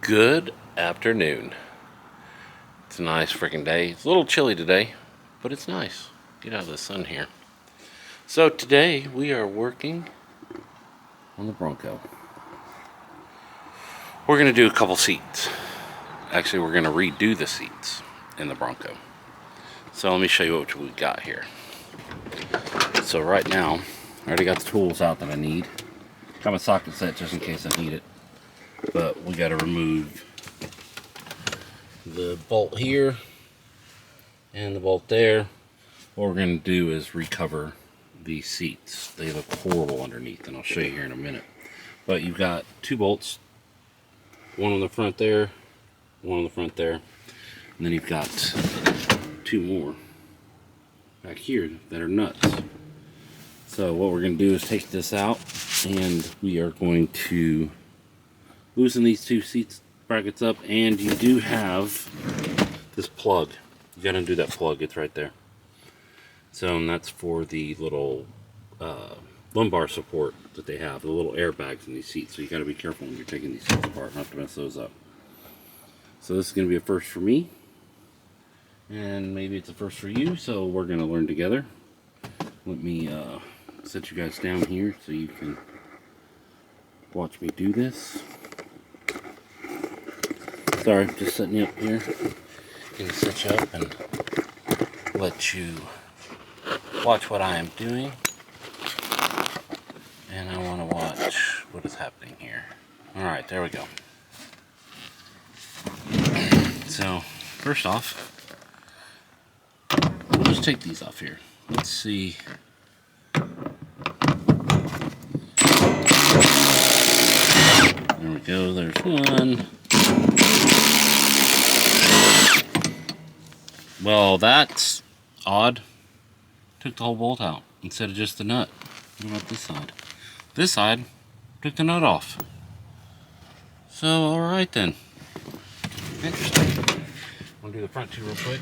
Good afternoon. It's a nice freaking day. It's a little chilly today, but it's nice. Get out of the sun here. So today we are working on the Bronco. We're going to do a couple seats. Actually, we're going to redo the seats in the Bronco. So let me show you what we got here. So right now, I already got the tools out that I need. Got my socket set just in case I need it. But we got to remove the bolt here and the bolt there. What we're going to do is recover these seats. They look horrible underneath, and I'll show you here in a minute. But you've got two bolts, one on the front there, one on the front there, and then you've got two more back here that are nuts. So what we're going to do is take this out, and we are going to loosen these two seat brackets up. And you do have this plug. You got to undo that plug. It's right there. So and that's for the little lumbar support that they have, the little airbags in these seats. So you got to be careful when you're taking these seats apart, not to mess those up. So this is going to be a first for me, and maybe it's a first for you. So we're going to learn together. Let me set you guys down here so you can watch me do this. Sorry, just setting you up here. Gonna set you up and let you watch what I am doing. And I want to watch what is happening here. Alright, there we go. So, first off, we'll just take these off here. Let's see. There we go, there's one. Well, that's odd. Took the whole bolt out instead of just the nut. What about this side? This side took the nut off. So, alright then. Interesting. I'm going to do the front two real quick.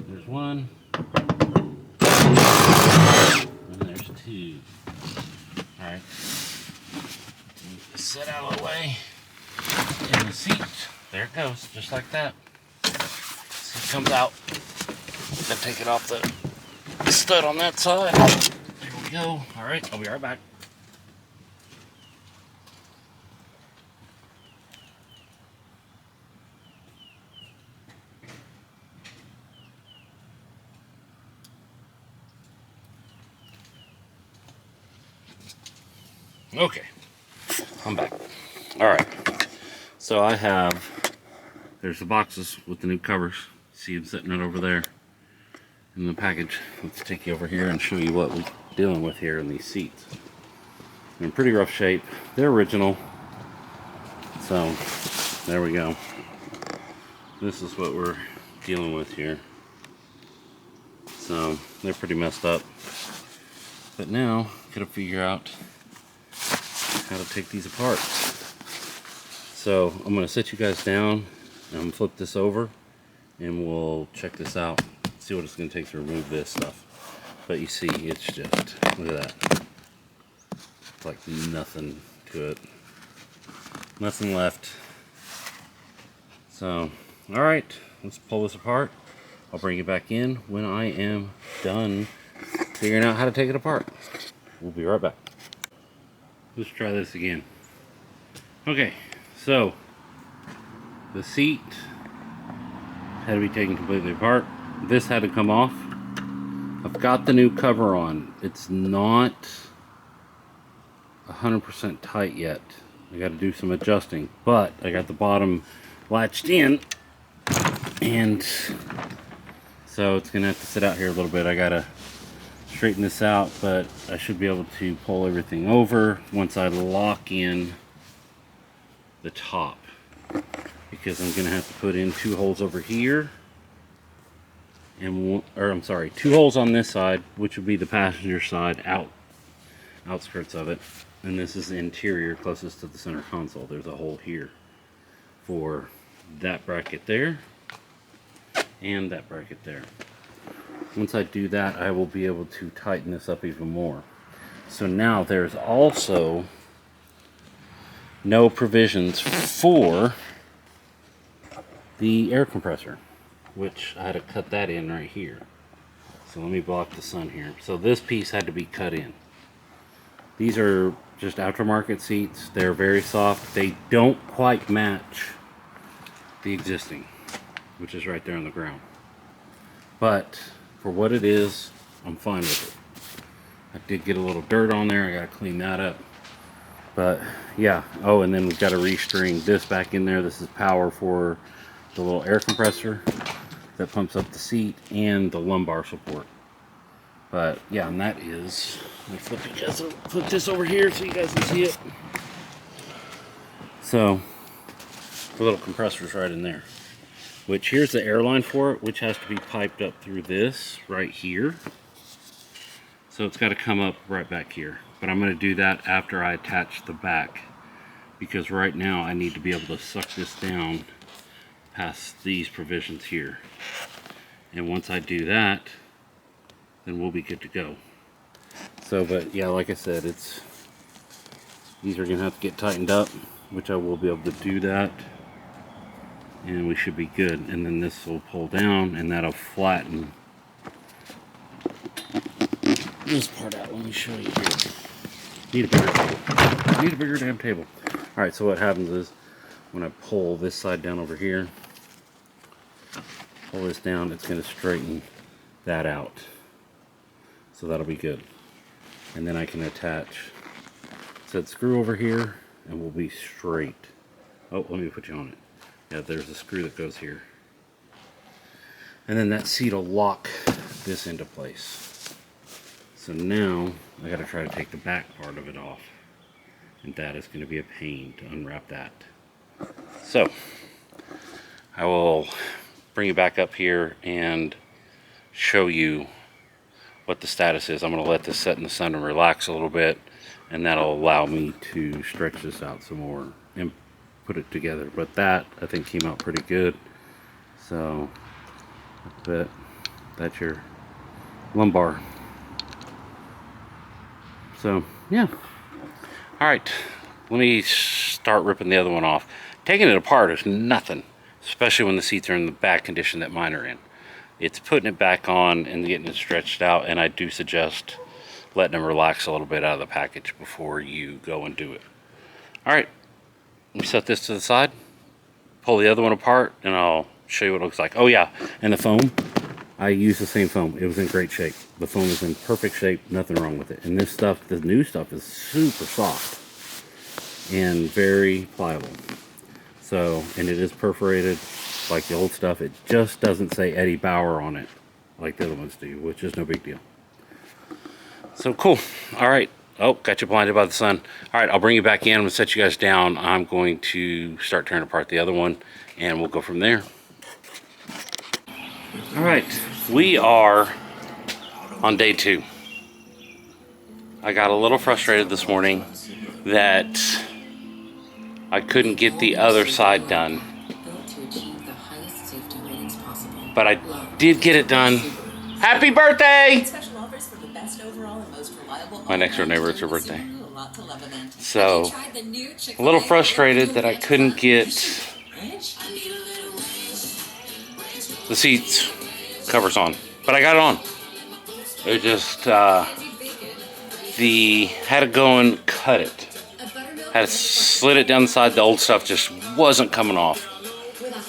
There's one. And there's two. Alright. Set out of the way. In the seat. There it goes. Just like that. Seat comes out. Then take it off the stud on that side. There we go. Alright, I'll be right back. Okay, I'm back. Alright, so I have, there's the boxes with the new covers. See them sitting right over there in the package. Let's take you over here and show you what we're dealing with here in these seats. They're in pretty rough shape. They're original. So, there we go. This is what we're dealing with here. So, they're pretty messed up. But now, gotta figure out how to take these apart. So I'm going to set you guys down and flip this over, and we'll check this out, see what it's going to take to remove this stuff. But you see, it's just, look at that. It's like nothing to it. Nothing left. So, alright, let's pull this apart. I'll bring it back in when I am done figuring out how to take it apart. We'll be right back. Let's try this again. Okay, so the seat had to be taken completely apart. This had to come off. I've got the new cover on. It's not 100% tight yet. I got to do some adjusting, but I got the bottom latched in, and so it's gonna have to sit out here a little bit. I gotta straighten this out, but I should be able to pull everything over once I lock in the top, because I'm gonna have to put in two holes over here and two holes on this side, which would be the passenger side outskirts of it, and this is the interior closest to the center console. There's a hole here for that bracket there and that bracket there. Once I do that, I will be able to tighten this up even more. So now there's also no provisions for the air compressor, which I had to cut that in right here. So let me block the sun here. So this piece had to be cut in. These are just aftermarket seats. They're very soft. They don't quite match the existing, which is right there on the ground. But for what it is, I'm fine with it. I did get a little dirt on there. I gotta clean that up. But yeah, oh, and then we've got to restring this back in there. This is power for the little air compressor that pumps up the seat and the lumbar support. But yeah, and that is, let me flip this over here so you guys can see it. So the little compressor's right in there, which here's the air line for it, which has to be piped up through this right here. So it's got to come up right back here. But I'm going to do that after I attach the back, because right now I need to be able to suck this down past these provisions here. And once I do that, then we'll be good to go. So, but yeah, like I said, these are going to have to get tightened up, which I will be able to do that. And we should be good. And then this will pull down and that'll flatten this part out. Let me show you here. Need a bigger table. Need a bigger damn table. Alright, so what happens is when I pull this side down over here, pull this down, it's going to straighten that out. So that'll be good. And then I can attach said screw over here and we'll be straight. Oh, let me put you on it. Yeah, there's a screw that goes here. And then that seat will lock this into place. So now I gotta try to take the back part of it off. And that is gonna be a pain to unwrap that. So I will bring you back up here and show you what the status is. I'm gonna let this set in the sun and relax a little bit, and that'll allow me to stretch this out some more and put it together. But that I think came out pretty good. So that's your lumbar. So yeah, all right, let me start ripping the other one off. Taking it apart is nothing, especially when the seats are in the bad condition that mine are in. It's putting it back on and getting it stretched out, and I do suggest letting them relax a little bit out of the package before you go and do it. All right, let me set this to the side, pull the other one apart, and I'll show you what it looks like. Oh yeah, and the foam, I used the same foam. It was in great shape. The foam is in perfect shape, nothing wrong with it. And this stuff, the new stuff, is super soft and very pliable. So, and it is perforated like the old stuff. It just doesn't say Eddie Bauer on it like the other ones do, which is no big deal. So cool. All right. Oh, got you blinded by the sun. All right, I'll bring you back in. I'm gonna set you guys down. I'm going to start tearing apart the other one, and we'll go from there. All right, we are on day 2. I got a little frustrated this morning that I couldn't get the other side done, but I did get it done. Happy birthday! My next door neighbor, it's her birthday. So, a little frustrated that I couldn't get the seats covers on, but I got it on. It just had to go and cut it. Had to slid it down the side. The old stuff just wasn't coming off,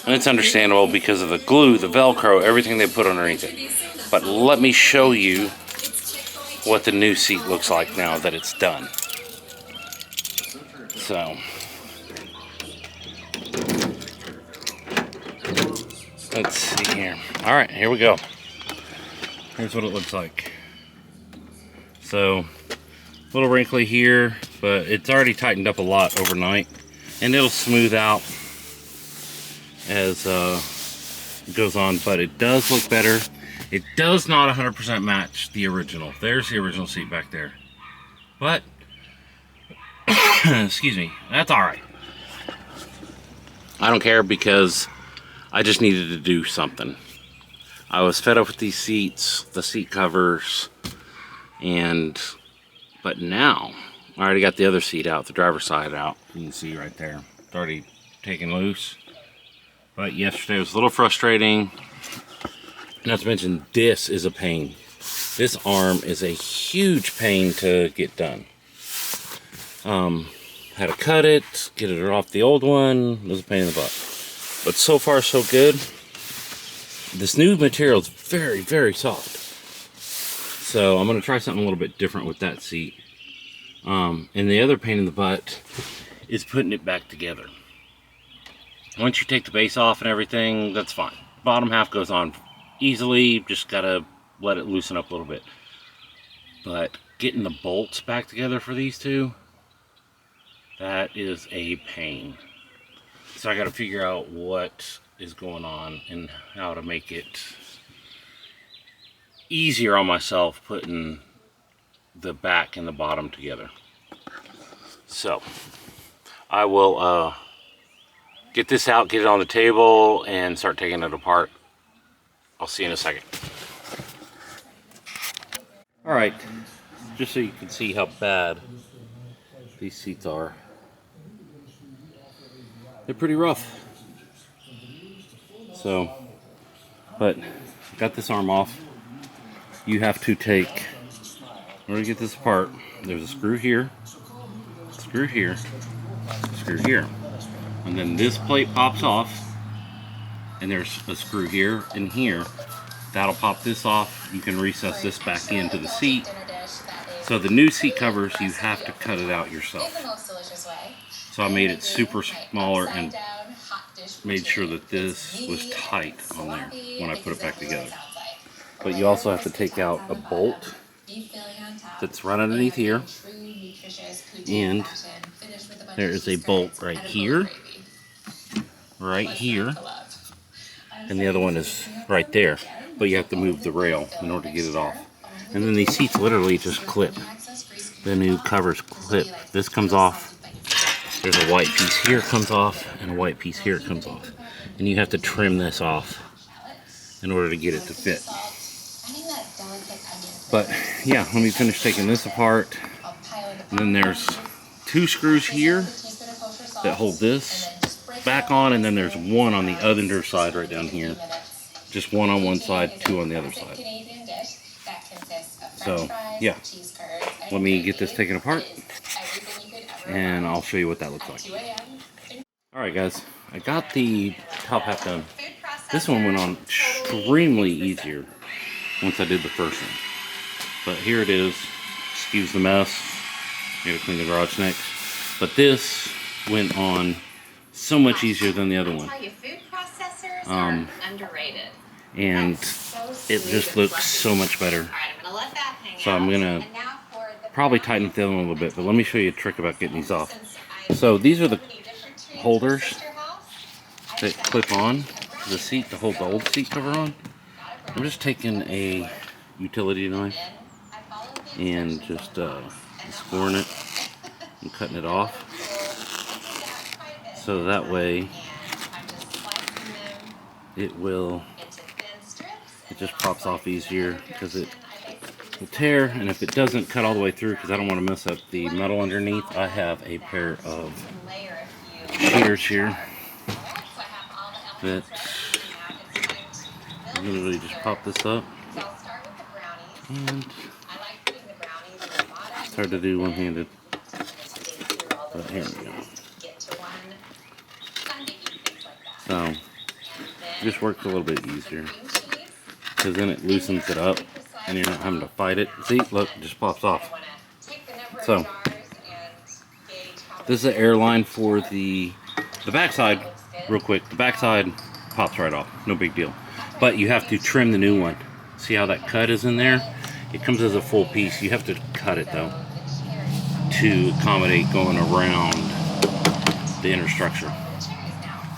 and it's understandable because of the glue, the Velcro, everything they put underneath it. But let me show you what the new seat looks like now that it's done. So let's see here. All right, here we go. Here's what it looks like. So a little wrinkly here, but it's already tightened up a lot overnight, and it'll smooth out as it goes on, but it does look better. It does not 100% match the original. There's the original seat back there, but excuse me, that's all right. I don't care, because I just needed to do something. I was fed up with these seats, the seat covers, but But now, I already got the other seat out, the driver's side out. You can see right there. It's already taken loose. But yesterday was a little frustrating. Not to mention, this is a pain. This arm is a huge pain to get done. Had to cut it, get it off the old one. It was a pain in the butt. But so far, so good. This new material is very, very soft. So I'm going to try something a little bit different with that seat. And the other pain in the butt is putting it back together. Once you take the base off and everything, that's fine. Bottom half goes on easily, just gotta let it loosen up a little bit. But getting the bolts back together for these two, that is a pain. So I gotta figure out what is going on and how to make it easier on myself putting the back and the bottom together. So I will get this out, get it on the table, and start taking it apart. I'll see you in a second. Alright, just so you can see how bad these seats are. They're pretty rough. So, but got this arm off. You have to take, in order to get this apart, there's a screw here, screw here, screw here. And then this plate pops off, and there's a screw here and here. That'll pop this off. You can recess this back into the seat. So the new seat covers, you have to cut it out yourself. So I made it super smaller and made sure that this was tight on there when I put it back together. But you also have to take out a bolt that's right underneath here. And there is a bolt right here, and the other one is right there. But you have to move the rail in order to get it off. And then these seats literally just clip. The new covers clip. This comes off. There's a white piece here comes off, and a white piece here comes off. And you have to trim this off in order to get it to fit. But yeah, let me finish taking this apart. And then there's two screws here that hold this back on, and then there's one on the other side right down here. Just one on one side, two on the other side. So yeah, let me get this taken apart and I'll show you what that looks like. Alright guys, I got the top half done. This one went on extremely easier once I did the first one. But here it is. Excuse the mess. I gotta clean the garage next. But this went on so much easier than the other one. And it just looks so much better. So I'm gonna probably tighten up the other one a little bit, but let me show you a trick about getting these off. So these are the holders that clip on to the seat to hold the old seat cover on. I'm just taking a utility knife and just scoring it and cutting it off, so that way it just pops off easier, because it will tear. And if it doesn't cut all the way through, because I don't want to mess up the metal underneath, I have a pair of shears here that literally just pop this up, and it's hard to do one-handed, but here we go. So it just works a little bit easier, because then it loosens it up and you're not having to fight it. See, look, it just pops off. So this is the air line for the backside. Real quick, the backside pops right off, no big deal. But you have to trim the new one. See how that cut is in there? It comes as a full piece. You have to cut it though to accommodate going around the inner structure.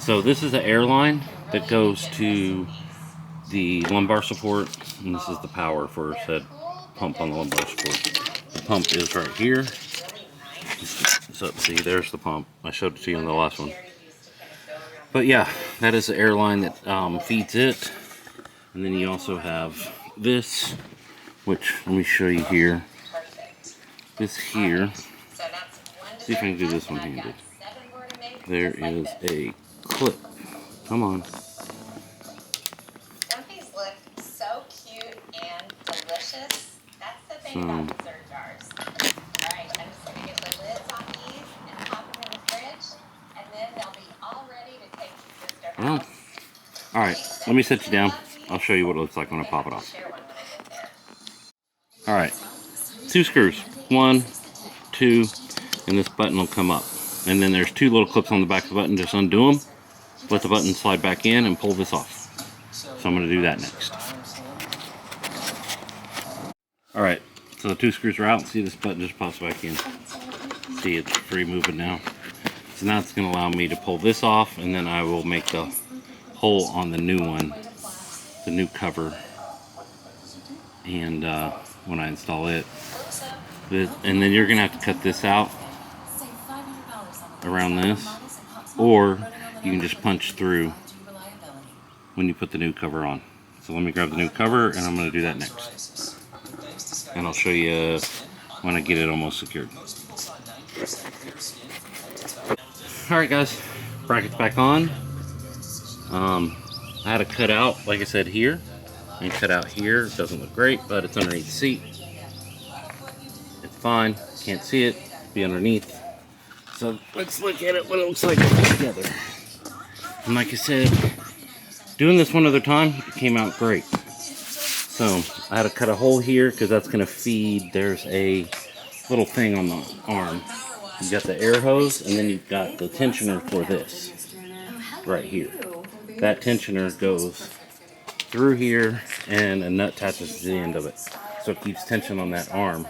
So this is the air line that goes to the lumbar support, and this is the power for said pump on the lumbar support. The pump is right here. So see, there's the pump. I showed it to you in the last one. But yeah, that is the air line that feeds it. And then you also have this, which let me show you here. this here. See if I can do this one-handed. There is a clip. Come on. Don't these look so cute and delicious? That's the thing about dessert jars. Alright, I'm just going to get the lids on these and pop them in the fridge, and then they'll be all ready to take to sister house. Alright, let me set you down. I'll show you what it looks like when I pop it off. Alright, 2 screws. 1, 2, and this button will come up. And then there's 2 little clips on the back of the button. Just undo them, let the button slide back in, and pull this off. So I'm going to do that next. Alright, so the 2 screws are out. See, this button just pops back in. See, it's free moving now. So now it's going to allow me to pull this off, and then I will make the hole on the new one, the new cover. And when I install it, and then you're going to have to cut this out around this, or you can just punch through when you put the new cover on. So let me grab the new cover, and I'm going to do that next. And I'll show you when I get it almost secured. Alright guys, bracket's back on. I had to cut out, like I said, here, and cut out here. It doesn't look great, but it's underneath the seat. It's fine, can't see it, be underneath. So let's look at it, what it looks like together. And like I said, doing this one other time, it came out great. So I had to cut a hole here because that's going to feed. There's a little thing on the arm. You got the air hose, and then you've got the tensioner for this right here. That tensioner goes through here, and a nut attaches to the end of it, so it keeps tension on that arm.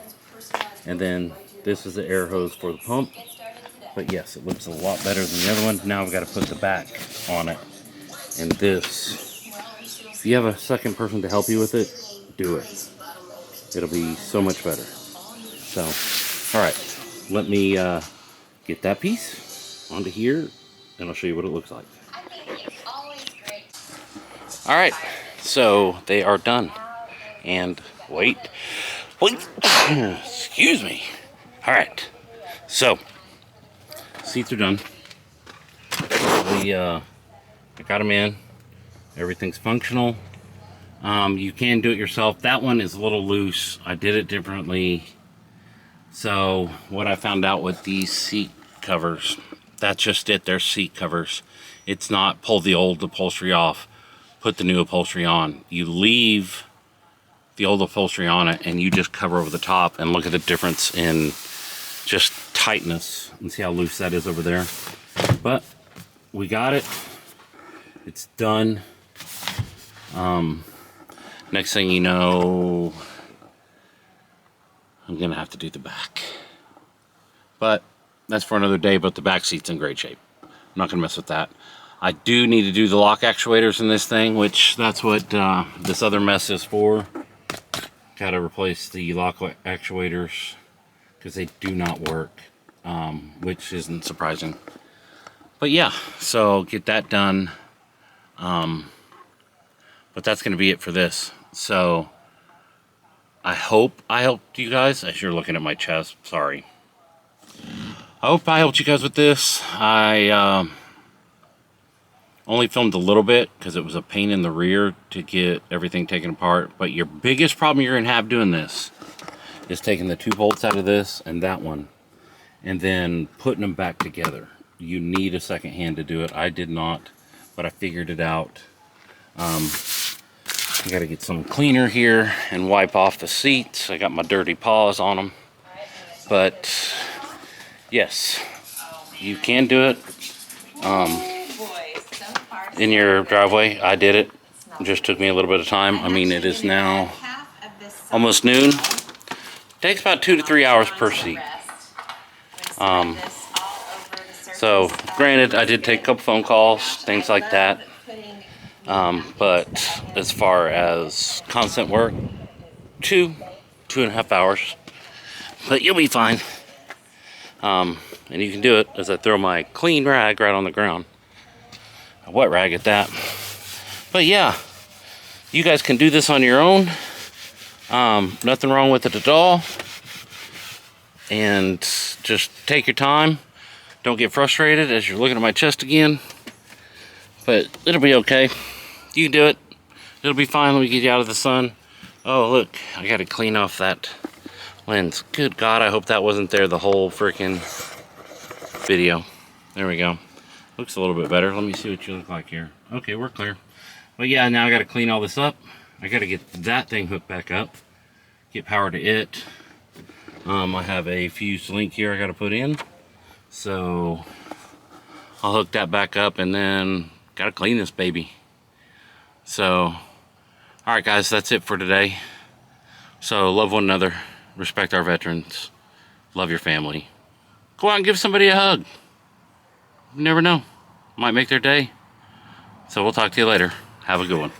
And then this is the air hose for the pump. But yes, it looks a lot better than the other one. Now I've got to put the back on it. And this, if you have a second person to help you with it, do it. It'll be so much better. So, alright, let me get that piece onto here, and I'll show you what it looks like. Alright, so they are done. And wait, excuse me. Alright, so seats are done. I got them in. Everything's functional. You can do it yourself. That one is a little loose. I did it differently. So what I found out with these seat covers, that's just it. They're seat covers. It's not pull the old upholstery off, put the new upholstery on. You leave the old upholstery on it, and you just cover over the top, and look at the difference in just tightness, and see how loose that is over there. But we got it. It's done. Next thing you know, I'm gonna have to do the back, but that's for another day. But the back seat's in great shape. I'm not gonna mess with that. I do need to do the lock actuators in this thing, which that's what this other mess is for. Got to replace the lock actuators because they do not work, which isn't surprising. But yeah, so get that done. But that's going to be it for this. So I hope I helped you guys. As you're looking at my chest, sorry. I hope I helped you guys with this. I only filmed a little bit because it was a pain in the rear to get everything taken apart. But your biggest problem you're going to have doing this is taking the 2 bolts out of this and that one, and then putting them back together. You need a second hand to do it. I did not, but I figured it out. I got to get some cleaner here and wipe off the seats. I got my dirty paws on them. But yes, you can do it. In your driveway, I did it. It just took me a little bit of time. I mean, it is now almost noon. It takes about 2 to 3 hours per seat. So, granted, I did take a couple phone calls, things like that. But as far as constant work, 2.5 hours. But you'll be fine. And you can do it as I throw my clean rag right on the ground. A wet rag at that. But yeah, you guys can do this on your own. Nothing wrong with it at all. and just take your time. Don't get frustrated as you're looking at my chest again. But it'll be okay. You can do it. It'll be fine when we get you out of the sun. Oh, look, I gotta clean off that lens. Good God, I hope that wasn't there the whole freaking video. There we go. Looks a little bit better. Let me see what you look like here. Okay, we're clear. But yeah, now I gotta clean all this up. I gotta get that thing hooked back up. Get power to it. I have a fused link here I gotta put in. So I'll hook that back up and then gotta clean this baby. So, alright guys, that's it for today. So love one another, respect our veterans, love your family. Go out and give somebody a hug. You never know, might make their day. So we'll talk to you later. Have a good one.